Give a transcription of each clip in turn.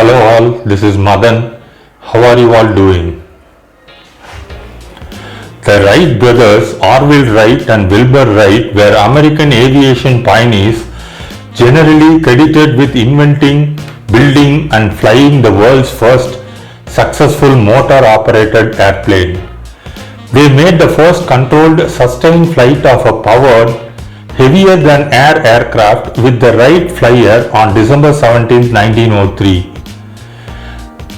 Hello all, this is Madan. How are you all doing? The Wright brothers, Orville Wright and Wilbur Wright, were American aviation pioneers, generally credited with inventing, building and flying the world's first successful motor-operated airplane. They made the first controlled, sustained flight of a powered, heavier-than-air aircraft with the Wright Flyer on December 17, 1903.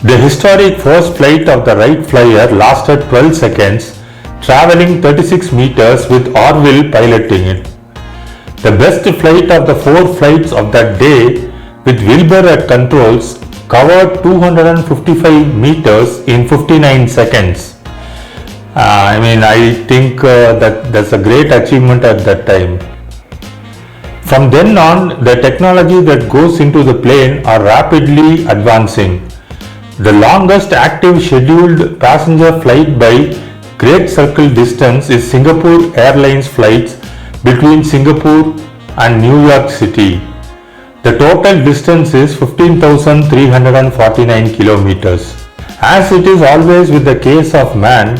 The historic first flight of the Wright Flyer lasted 12 seconds, traveling 36 meters with Orville piloting it. The best flight of the 4 flights of that day, with Wilbur at controls, covered 255 meters in 59 seconds. I think that's a great achievement at that time. From then on, the technology that goes into the plane are rapidly advancing. The longest active scheduled passenger flight by Great Circle distance is Singapore Airlines flights between Singapore and New York City. The total distance is 15,349 kilometers. As it is always with the case of man,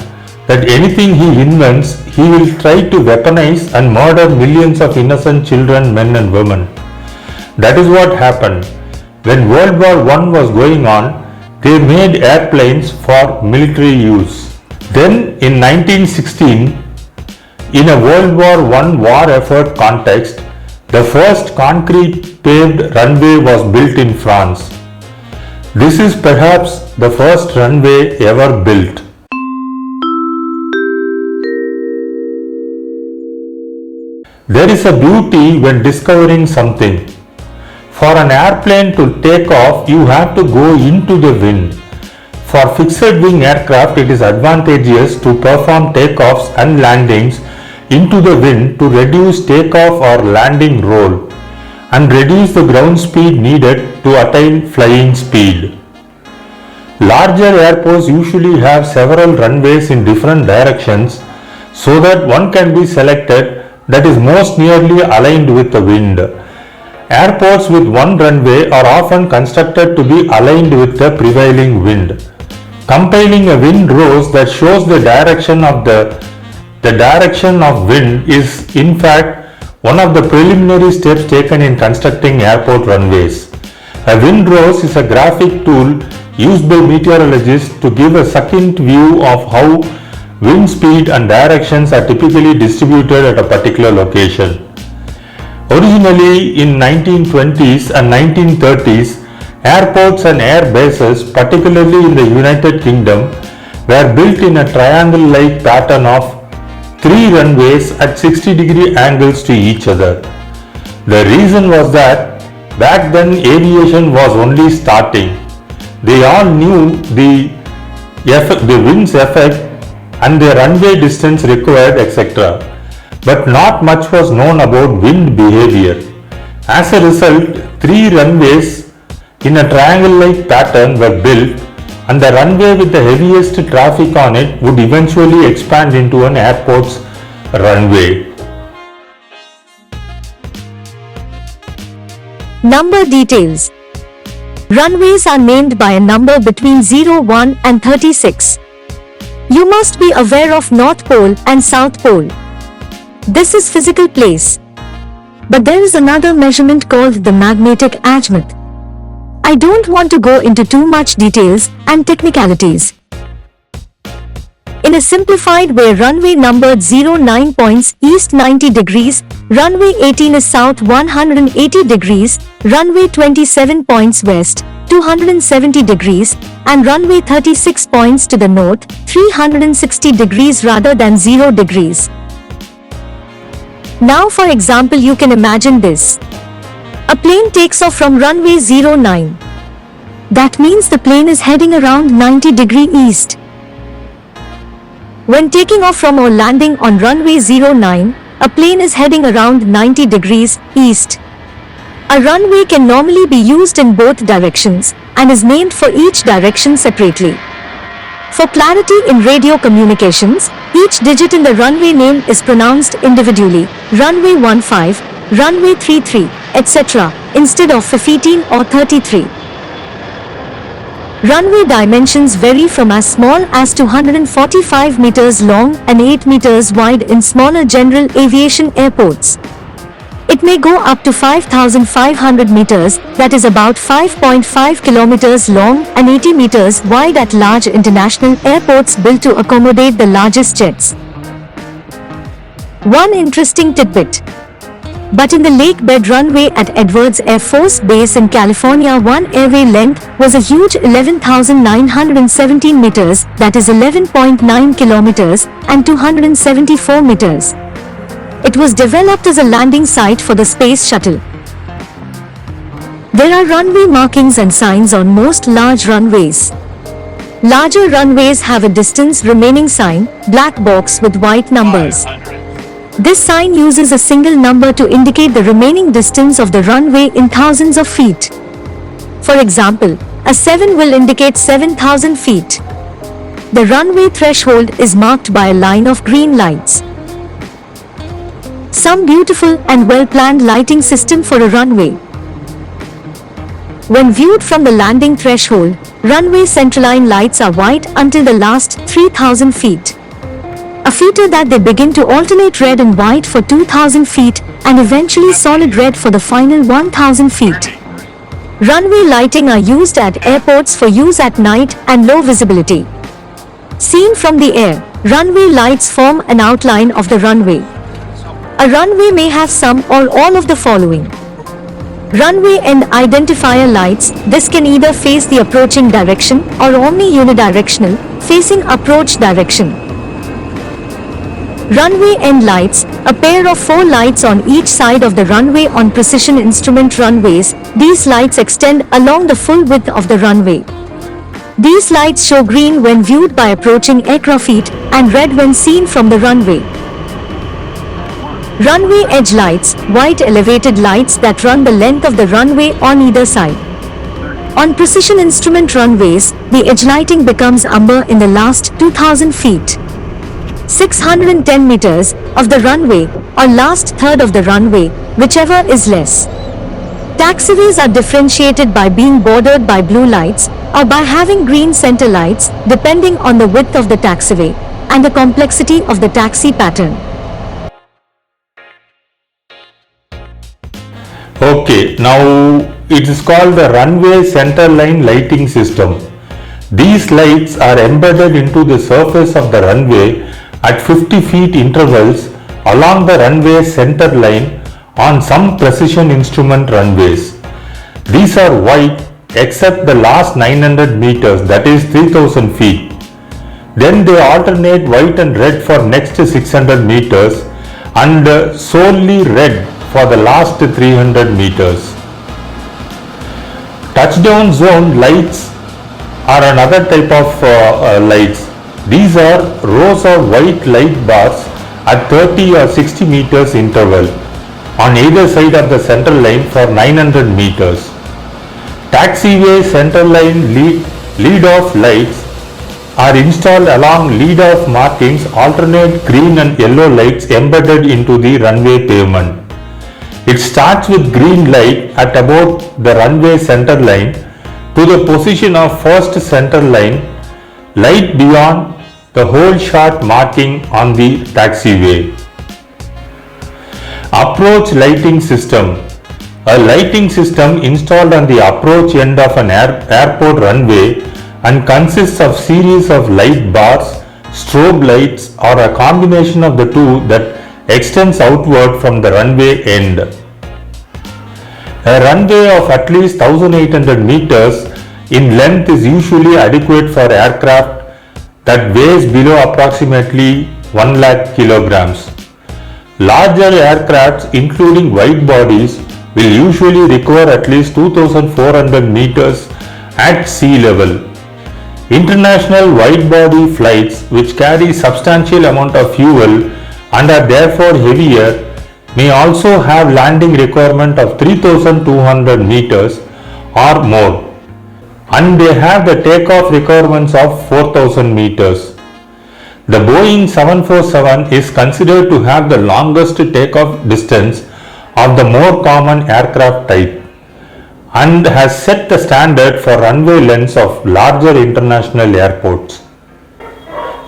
that anything he invents, he will try to weaponize and murder millions of innocent children, men and women. That is what happened. When World War I was going on, they made airplanes for military use. Then in 1916, in a World War I war effort context, the first concrete-paved runway was built in France. This is perhaps the first runway ever built. There is a beauty when discovering something. For an airplane to take off, you have to go into the wind. For fixed-wing aircraft, it is advantageous to perform takeoffs and landings into the wind to reduce takeoff or landing roll and reduce the ground speed needed to attain flying speed. Larger airports usually have several runways in different directions so that one can be selected that is most nearly aligned with the wind. Airports with one runway are often constructed to be aligned with the prevailing wind. Compiling a wind rose that shows the direction of wind is in fact one of the preliminary steps taken in constructing airport runways. A wind rose is a graphic tool used by meteorologists to give a succinct view of how wind speed and directions are typically distributed at a particular location. Originally in 1920s and 1930s, airports and air bases, particularly in the United Kingdom, were built in a triangle-like pattern of 3 runways at 60-degree angles to each other. The reason was that back then aviation was only starting. They all knew the wind's effect and the runway distance required, etc. But not much was known about wind behavior. As a result, 3 runways in a triangle-like pattern were built, and the runway with the heaviest traffic on it would eventually expand into an airport's runway. Number details. Runways are named by a number between 0, 1 and 36. You must be aware of North Pole and South Pole. This is physical place. But there is another measurement called the magnetic azimuth. I don't want to go into too much details and technicalities. In a simplified way, runway numbered 09 points east 90 degrees, runway 18 is south 180 degrees, runway 27 points west 270 degrees, and runway 36 points to the north 360 degrees rather than 0 degrees. Now for example, you can imagine this. A plane takes off from runway 09. That means the plane is heading around 90 degree east. When taking off from or landing on runway 09, a plane is heading around 90 degrees east. A runway can normally be used in both directions and is named for each direction separately. For clarity in radio communications, each digit in the runway name is pronounced individually, runway 15, runway 33, etc., instead of 15 or 33. Runway dimensions vary from as small as 245 meters long and 8 meters wide in smaller general aviation airports. It may go up to 5,500 meters, that is about 5.5 kilometers long, and 80 meters wide at large international airports built to accommodate the largest jets. One interesting tidbit. But in the lake bed runway at Edwards Air Force Base in California, one airway length was a huge 11,917 meters, that is 11.9 kilometers, and 274 meters. It was developed as a landing site for the space shuttle. There are runway markings and signs on most large runways. Larger runways have a distance remaining sign, black box with white numbers. This sign uses a single number to indicate the remaining distance of the runway in thousands of feet. For example, a 7 will indicate 7,000 feet. The runway threshold is marked by a line of green lights. Some beautiful and well-planned lighting system for a runway. When viewed from the landing threshold, runway centerline lights are white until the last 3,000 feet. A feature that they begin to alternate red and white for 2,000 feet and eventually solid red for the final 1,000 feet. Runway lighting are used at airports for use at night and low visibility. Seen from the air, runway lights form an outline of the runway. A runway may have some or all of the following. Runway end identifier lights. This can either face the approaching direction or omni-unidirectional, facing approach direction. Runway end lights, a pair of 4 lights on each side of the runway on precision instrument runways. These lights extend along the full width of the runway. These lights show green when viewed by approaching aircraft feet and red when seen from the runway. Runway edge lights, white elevated lights that run the length of the runway on either side. On precision instrument runways, the edge lighting becomes amber in the last 2,000 feet. 610 meters of the runway or last third of the runway, whichever is less. Taxiways are differentiated by being bordered by blue lights or by having green center lights, depending on the width of the taxiway and the complexity of the taxi pattern. Okay, now it is called the runway centerline lighting system. These lights are embedded into the surface of the runway at 50 feet intervals along the runway center line on some precision instrument runways. These are white except the last 900 meters, that is 3000 feet. Then they alternate white and red for next 600 meters and solely red for the last 300 meters. Touchdown zone lights are another type of lights. These are rows of white light bars at 30 or 60 meters interval on either side of the center line for 900 meters. Taxiway center line lead-off lights are installed along lead-off markings, alternate green and yellow lights embedded into the runway pavement. It starts with green light at about the runway center line to the position of first center line, light beyond the whole shot marking on the taxiway. Approach lighting system. A lighting system installed on the approach end of an airport runway and consists of series of light bars, strobe lights, or a combination of the two that extends outward from the runway end. A runway of at least 1800 meters in length is usually adequate for aircraft that weighs below approximately 1 lakh kilograms. Larger aircrafts, including wide bodies, will usually require at least 2400 meters at sea level. International wide-body flights, which carry substantial amount of fuel and are therefore heavier, may also have landing requirement of 3200 meters or more, and they have the takeoff requirements of 4000 meters. The Boeing 747 is considered to have the longest takeoff distance of the more common aircraft type. and has set the standard for runway lengths of larger international airports.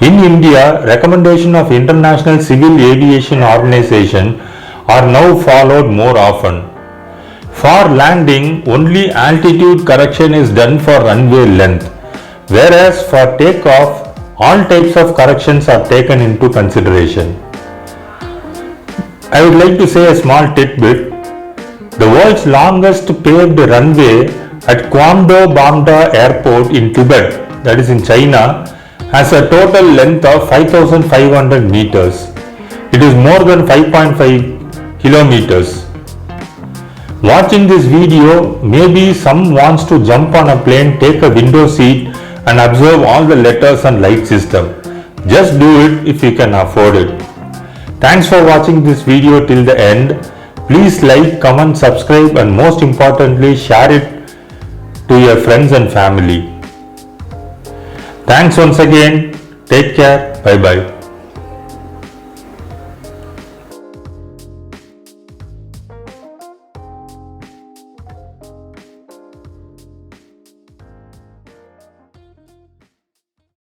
In India, recommendation of International Civil Aviation Organization are now followed more often. For landing, only altitude correction is done for runway length, whereas for takeoff, all types of corrections are taken into consideration. I would like to say a small tidbit. The world's longest paved runway at Quamdo Bamda Airport in Tibet, that is in China, has a total length of 5,500 meters. It is more than 5.5 kilometers. Watching this video, maybe some wants to jump on a plane, take a window seat and observe all the letters and light system. Just do it if you can afford it. Thanks for watching this video till the end. Please like, comment, subscribe and most importantly share it to your friends and family. Thanks once again. Take care. Bye bye.